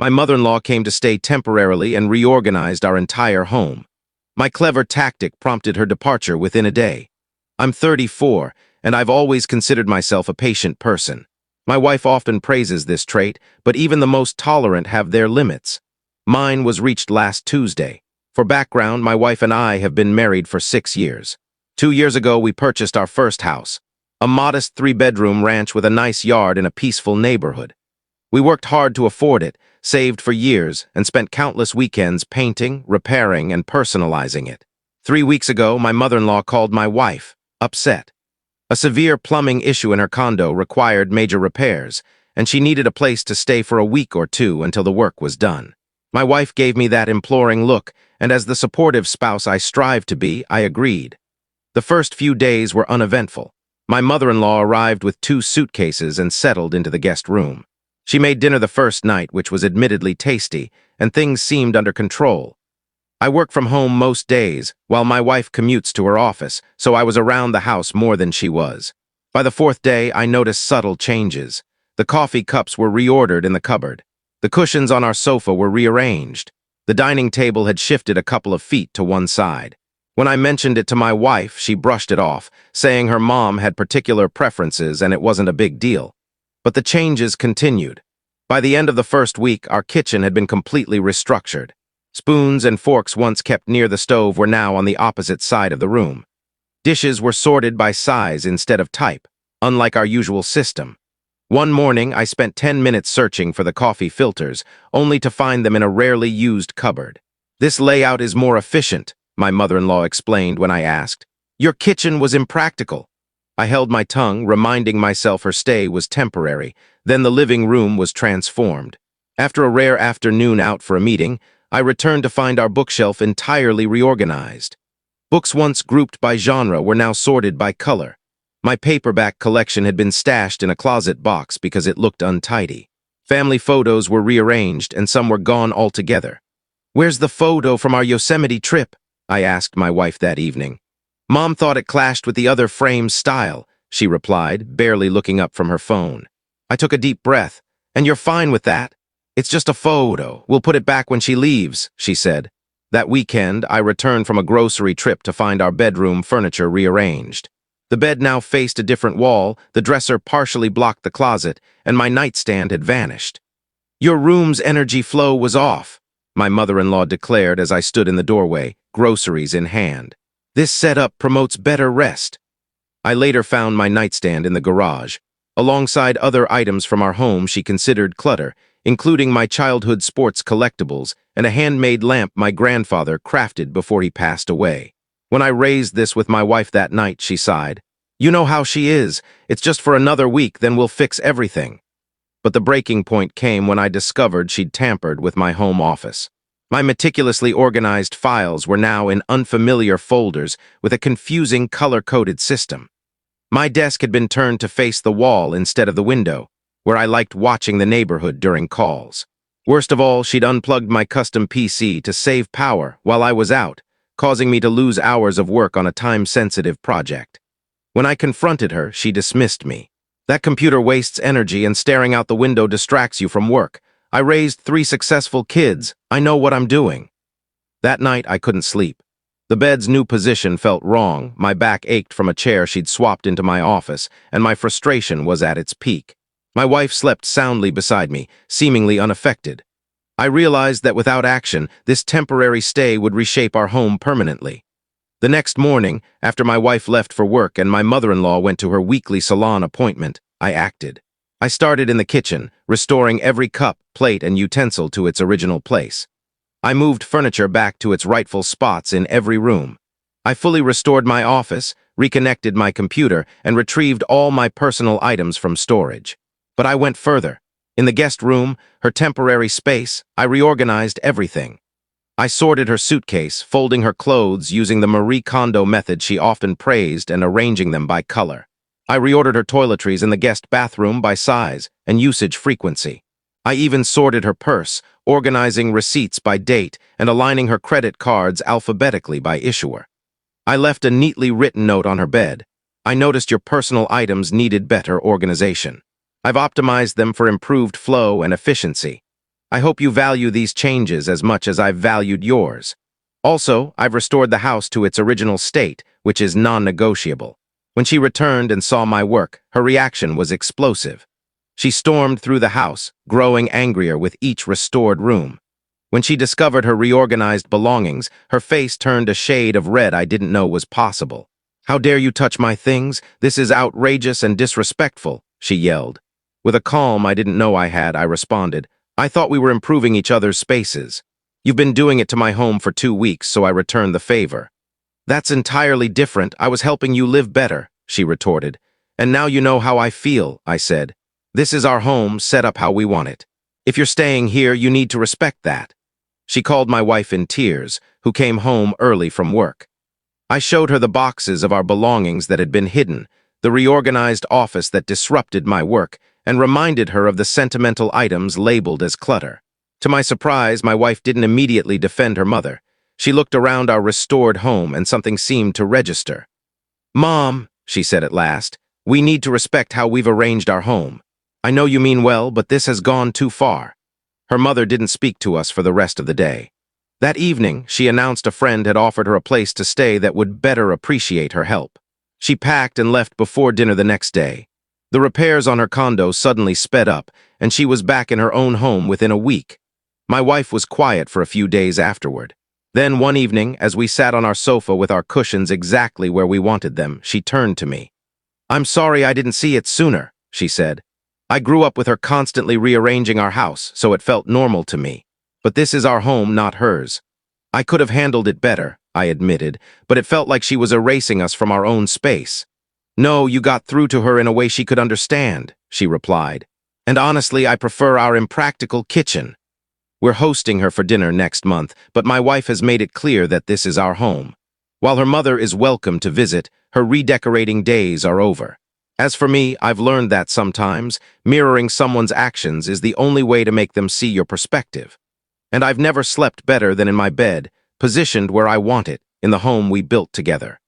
My mother-in-law came to stay temporarily and reorganized our entire home. My clever tactic prompted her departure within a day. I'm 34, and I've always considered myself a patient person. My wife often praises this trait, but even the most tolerant have their limits. Mine was reached last Tuesday. For background, my wife and I have been married for 6 years. 2 years ago, we purchased our first house, a modest 3-bedroom ranch with a nice yard in a peaceful neighborhood. We worked hard to afford it, saved for years, and spent countless weekends painting, repairing, and personalizing it. 3 weeks ago, my mother-in-law called my wife, upset. A severe plumbing issue in her condo required major repairs, and she needed a place to stay for a week or two until the work was done. My wife gave me that imploring look, and as the supportive spouse I strive to be, I agreed. The first few days were uneventful. My mother-in-law arrived with 2 suitcases and settled into the guest room. She made dinner the first night, which was admittedly tasty, and things seemed under control. I work from home most days, while my wife commutes to her office, so I was around the house more than she was. By the 4th day, I noticed subtle changes. The coffee cups were reordered in the cupboard. The cushions on our sofa were rearranged. The dining table had shifted a couple of feet to one side. When I mentioned it to my wife, she brushed it off, saying her mom had particular preferences and it wasn't a big deal. But the changes continued. By the end of the first week, our kitchen had been completely restructured. Spoons and forks once kept near the stove were now on the opposite side of the room. Dishes were sorted by size instead of type, unlike our usual system. One morning, I spent 10 minutes searching for the coffee filters, only to find them in a rarely used cupboard. "This layout is more efficient," my mother-in-law explained when I asked. "Your kitchen was impractical." I held my tongue, reminding myself her stay was temporary. Then the living room was transformed. After a rare afternoon out for a meeting, I returned to find our bookshelf entirely reorganized. Books once grouped by genre were now sorted by color. My paperback collection had been stashed in a closet box because it looked untidy. Family photos were rearranged and some were gone altogether. "Where's the photo from our Yosemite trip?" I asked my wife that evening. "Mom thought it clashed with the other frame's style," she replied, barely looking up from her phone. I took a deep breath. "And you're fine with that? It's just a photo. We'll put it back when she leaves," she said. That weekend, I returned from a grocery trip to find our bedroom furniture rearranged. The bed now faced a different wall, the dresser partially blocked the closet, and my nightstand had vanished. "Your room's energy flow was off," my mother-in-law declared as I stood in the doorway, groceries in hand. "This setup promotes better rest." I later found my nightstand in the garage. Alongside other items from our home she considered clutter, including my childhood sports collectibles and a handmade lamp my grandfather crafted before he passed away. When I raised this with my wife that night, she sighed. "You know how she is. It's just for another week, then we'll fix everything." But the breaking point came when I discovered she'd tampered with my home office. My meticulously organized files were now in unfamiliar folders with a confusing color-coded system. My desk had been turned to face the wall instead of the window, where I liked watching the neighborhood during calls. Worst of all, she'd unplugged my custom PC to save power while I was out, causing me to lose hours of work on a time-sensitive project. When I confronted her, she dismissed me. "That computer wastes energy and staring out the window distracts you from work. I raised 3 successful kids. I know what I'm doing." That night, I couldn't sleep. The bed's new position felt wrong, my back ached from a chair she'd swapped into my office, and my frustration was at its peak. My wife slept soundly beside me, seemingly unaffected. I realized that without action, this temporary stay would reshape our home permanently. The next morning, after my wife left for work and my mother-in-law went to her weekly salon appointment, I acted. I started in the kitchen, restoring every cup, plate, and utensil to its original place. I moved furniture back to its rightful spots in every room. I fully restored my office, reconnected my computer, and retrieved all my personal items from storage. But I went further. In the guest room, her temporary space, I reorganized everything. I sorted her suitcase, folding her clothes using the Marie Kondo method she often praised and arranging them by color. I reordered her toiletries in the guest bathroom by size and usage frequency. I even sorted her purse, organizing receipts by date and aligning her credit cards alphabetically by issuer. I left a neatly written note on her bed. "I noticed your personal items needed better organization. I've optimized them for improved flow and efficiency." I hope you value these changes as much as I've valued yours. Also, I've restored the house to its original state, which is non-negotiable. When she returned and saw my work, her reaction was explosive. She stormed through the house, growing angrier with each restored room. When she discovered her reorganized belongings, her face turned a shade of red I didn't know was possible. "How dare you touch my things? This is outrageous and disrespectful," she yelled. With a calm I didn't know I had, I responded, "I thought we were improving each other's spaces. You've been doing it to my home for 2 weeks, so I returned the favor." "That's entirely different. I was helping you live better," she retorted. "And now you know how I feel," I said. "This is our home, set up how we want it. If you're staying here, you need to respect that." She called my wife in tears, who came home early from work. I showed her the boxes of our belongings that had been hidden, the reorganized office that disrupted my work, and reminded her of the sentimental items labeled as clutter. To my surprise, my wife didn't immediately defend her mother. She looked around our restored home and something seemed to register. "Mom," she said at last, "we need to respect how we've arranged our home. I know you mean well, but this has gone too far." Her mother didn't speak to us for the rest of the day. That evening, she announced a friend had offered her a place to stay that would better appreciate her help. She packed and left before dinner the next day. The repairs on her condo suddenly sped up, and she was back in her own home within a week. My wife was quiet for a few days afterward. Then one evening, as we sat on our sofa with our cushions exactly where we wanted them, she turned to me. "I'm sorry I didn't see it sooner," she said. "I grew up with her constantly rearranging our house, so it felt normal to me. But this is our home, not hers. I could have handled it better," I admitted, "but it felt like she was erasing us from our own space." "No, you got through to her in a way she could understand," she replied. "And honestly, I prefer our impractical kitchen." We're hosting her for dinner next month, but my wife has made it clear that this is our home. While her mother is welcome to visit, her redecorating days are over. As for me, I've learned that sometimes mirroring someone's actions is the only way to make them see your perspective. And I've never slept better than in my bed, positioned where I want it, in the home we built together.